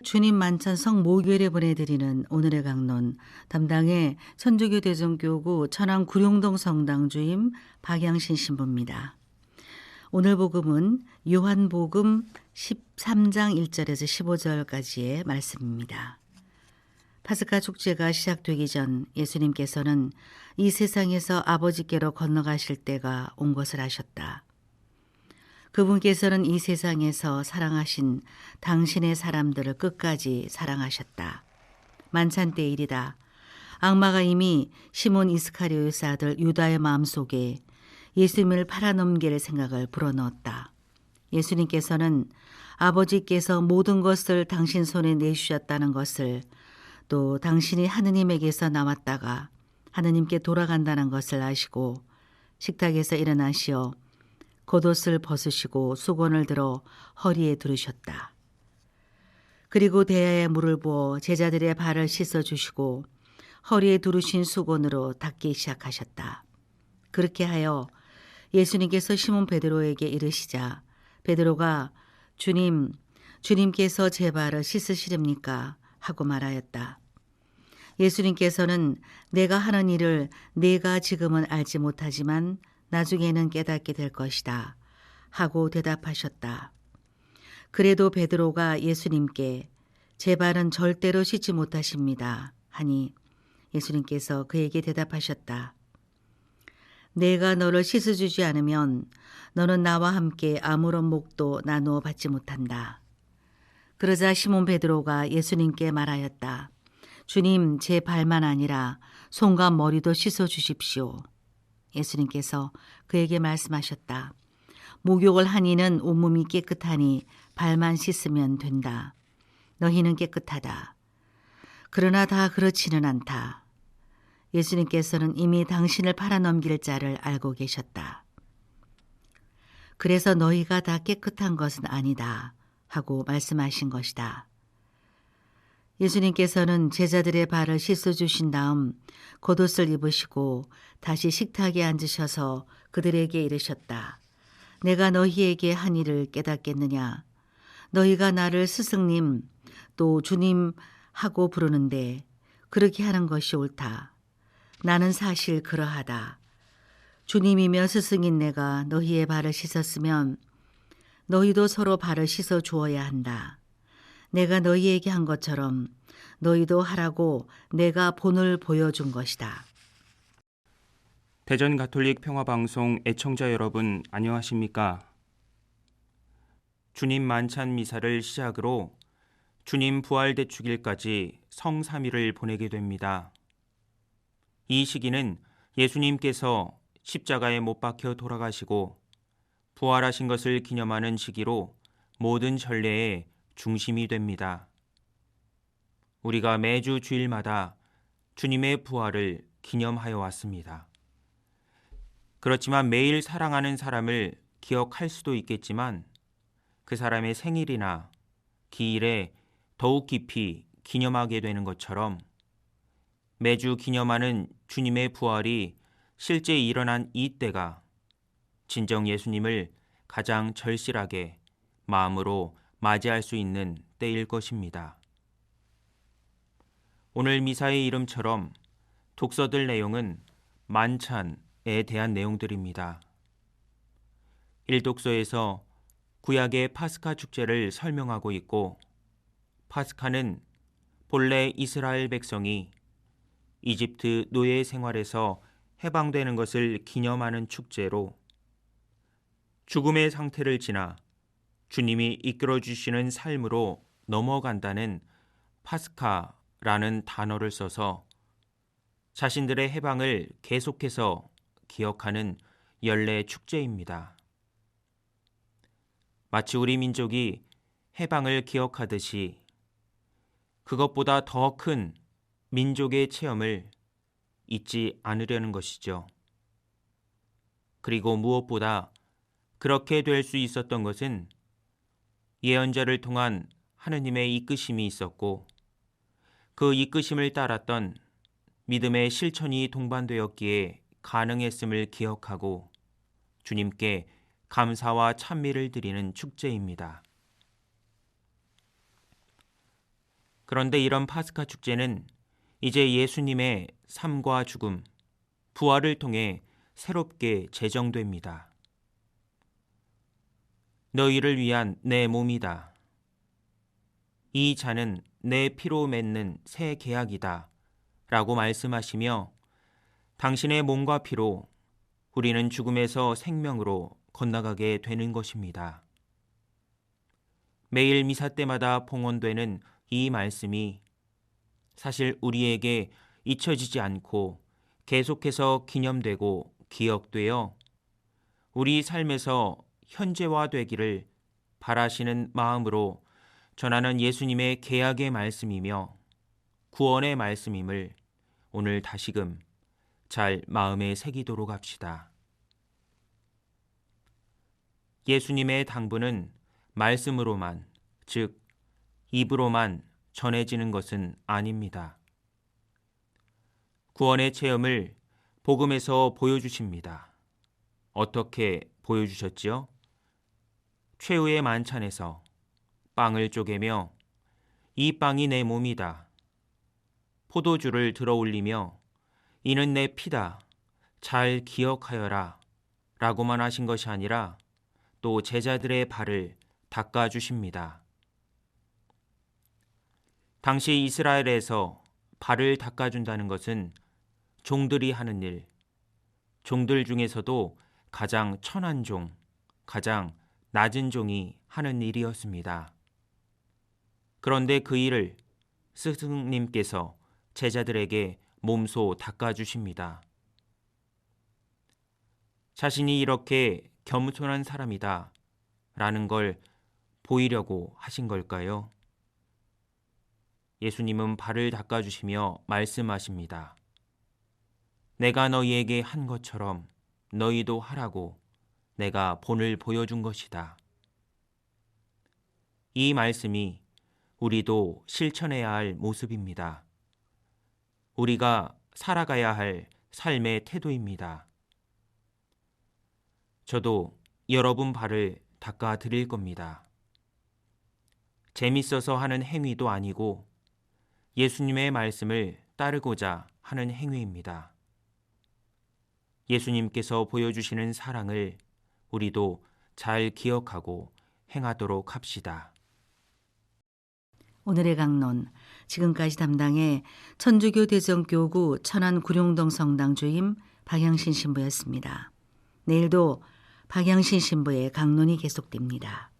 주님 만찬성 목요일에 보내드리는 오늘의 강론 담당의 천주교 대전교구 천안 구룡동 성당 주임 박양신 신부입니다. 오늘 복음은 요한복음 13장 1절에서 15절까지의 말씀입니다. 파스카 축제가 시작되기 전 예수님께서는 이 세상에서 아버지께로 건너가실 때가 온 것을 아셨다. 그분께서는 이 세상에서 사랑하신 당신의 사람들을 끝까지 사랑하셨다. 만찬 때 일이다. 악마가 이미 시몬 이스카리오스 아들 유다의 마음속에 예수님을 팔아넘길 생각을 불어넣었다. 예수님께서는 아버지께서 모든 것을 당신 손에 내주셨다는 것을, 또 당신이 하느님에게서 나왔다가 하느님께 돌아간다는 것을 아시고 식탁에서 일어나시어 겉옷을 벗으시고 수건을 들어 허리에 두르셨다. 그리고 대야에 물을 부어 제자들의 발을 씻어주시고 허리에 두르신 수건으로 닦기 시작하셨다. 그렇게 하여 예수님께서 시몬 베드로에게 이르시자 베드로가 주님께서 제 발을 씻으시렵니까? 하고 말하였다. 예수님께서는 내가 하는 일을 네가 지금은 알지 못하지만 나중에는 깨닫게 될 것이다 하고 대답하셨다. 그래도 베드로가 예수님께 제 발은 절대로 씻지 못하십니다 하니 예수님께서 그에게 대답하셨다. 내가 너를 씻어주지 않으면 너는 나와 함께 아무런 목도 나누어 받지 못한다. 그러자 시몬 베드로가 예수님께 말하였다. 주님, 제 발만 아니라 손과 머리도 씻어주십시오. 예수님께서 그에게 말씀하셨다. 목욕을 한 이는 온몸이 깨끗하니 발만 씻으면 된다. 너희는 깨끗하다. 그러나 다 그렇지는 않다. 예수님께서는 이미 당신을 팔아넘길 자를 알고 계셨다. 그래서 너희가 다 깨끗한 것은 아니다 하고 말씀하신 것이다. 예수님께서는 제자들의 발을 씻어주신 다음 겉옷을 입으시고 다시 식탁에 앉으셔서 그들에게 이르셨다. 내가 너희에게 한 일을 깨닫겠느냐? 너희가 나를 스승님 또 주님 하고 부르는데 그렇게 하는 것이 옳다. 나는 사실 그러하다. 주님이며 스승인 내가 너희의 발을 씻었으면 너희도 서로 발을 씻어 주어야 한다. 내가 너희에게 한 것처럼 너희도 하라고 내가 본을 보여준 것이다. 대전 가톨릭 평화방송 애청자 여러분 안녕하십니까? 주님 만찬 미사를 시작으로 주님 부활 대축일까지 성삼일을 보내게 됩니다. 이 시기는 예수님께서 십자가에 못 박혀 돌아가시고 부활하신 것을 기념하는 시기로 모든 전례의 중심이 됩니다. 우리가 매주 주일마다 주님의 부활을 기념하여 왔습니다. 그렇지만 매일 사랑하는 사람을 기억할 수도 있겠지만 그 사람의 생일이나 기일에 더욱 깊이 기념하게 되는 것처럼 매주 기념하는 주님의 부활이 실제 일어난 이때가 진정 예수님을 가장 절실하게 마음으로 맞이할 수 있는 때일 것입니다. 오늘 미사의 이름처럼 독서들 내용은 만찬에 대한 내용들입니다. 1독서에서 구약의 파스카 축제를 설명하고 있고, 파스카는 본래 이스라엘 백성이 이집트 노예 생활에서 해방되는 것을 기념하는 축제로 죽음의 상태를 지나 주님이 이끌어 주시는 삶으로 넘어간다는 파스카라는 단어를 써서 자신들의 해방을 계속해서 기억하는 연례 축제입니다. 마치 우리 민족이 해방을 기억하듯이 그것보다 더 큰 민족의 체험을 잊지 않으려는 것이죠. 그리고 무엇보다 그렇게 될 수 있었던 것은 예언자를 통한 하느님의 이끄심이 있었고 그 이끄심을 따랐던 믿음의 실천이 동반되었기에 가능했음을 기억하고 주님께 감사와 찬미를 드리는 축제입니다. 그런데 이런 파스카 축제는 이제 예수님의 삶과 죽음, 부활을 통해 새롭게 제정됩니다. 너희를 위한 내 몸이다. 이 잔은 내 피로 맺는 새 계약이다. 라고 말씀하시며 당신의 몸과 피로 우리는 죽음에서 생명으로 건너가게 되는 것입니다. 매일 미사 때마다 봉헌되는 이 말씀이 사실 우리에게 잊혀지지 않고 계속해서 기념되고 기억되어 우리 삶에서 현재화되기를 바라시는 마음으로 전하는 예수님의 계약의 말씀이며 구원의 말씀임을 오늘 다시금 잘 마음에 새기도록 합시다. 예수님의 당부는 말씀으로만, 즉 입으로만 전해지는 것은 아닙니다. 구원의 체험을 복음에서 보여주십니다. 어떻게 보여주셨지요? 최후의 만찬에서 빵을 쪼개며 이 빵이 내 몸이다. 포도주를 들어 올리며 이는 내 피다. 잘 기억하여라. 라고만 하신 것이 아니라 또 제자들의 발을 닦아주십니다. 당시 이스라엘에서 발을 닦아준다는 것은 종들이 하는 일, 종들 중에서도 가장 천한 종, 가장 낮은 종이 하는 일이었습니다. 그런데 그 일을 스승님께서 제자들에게 몸소 닦아주십니다. 자신이 이렇게 겸손한 사람이다 라는 걸 보이려고 하신 걸까요? 예수님은 발을 닦아주시며 말씀하십니다. 내가 너희에게 한 것처럼 너희도 하라고 내가 본을 보여준 것이다. 이 말씀이 우리도 실천해야 할 모습입니다. 우리가 살아가야 할 삶의 태도입니다. 저도 여러분 발을 닦아 드릴 겁니다. 재밌어서 하는 행위도 아니고 예수님의 말씀을 따르고자 하는 행위입니다. 예수님께서 보여주시는 사랑을 우리도 잘 기억하고 행하도록 합시다. 오늘의 강론, 지금까지 담당해 천주교 대전교구 천안 구룡동 성당 주임 박양신 신부였습니다. 내일도 박양신 신부의 강론이 계속됩니다.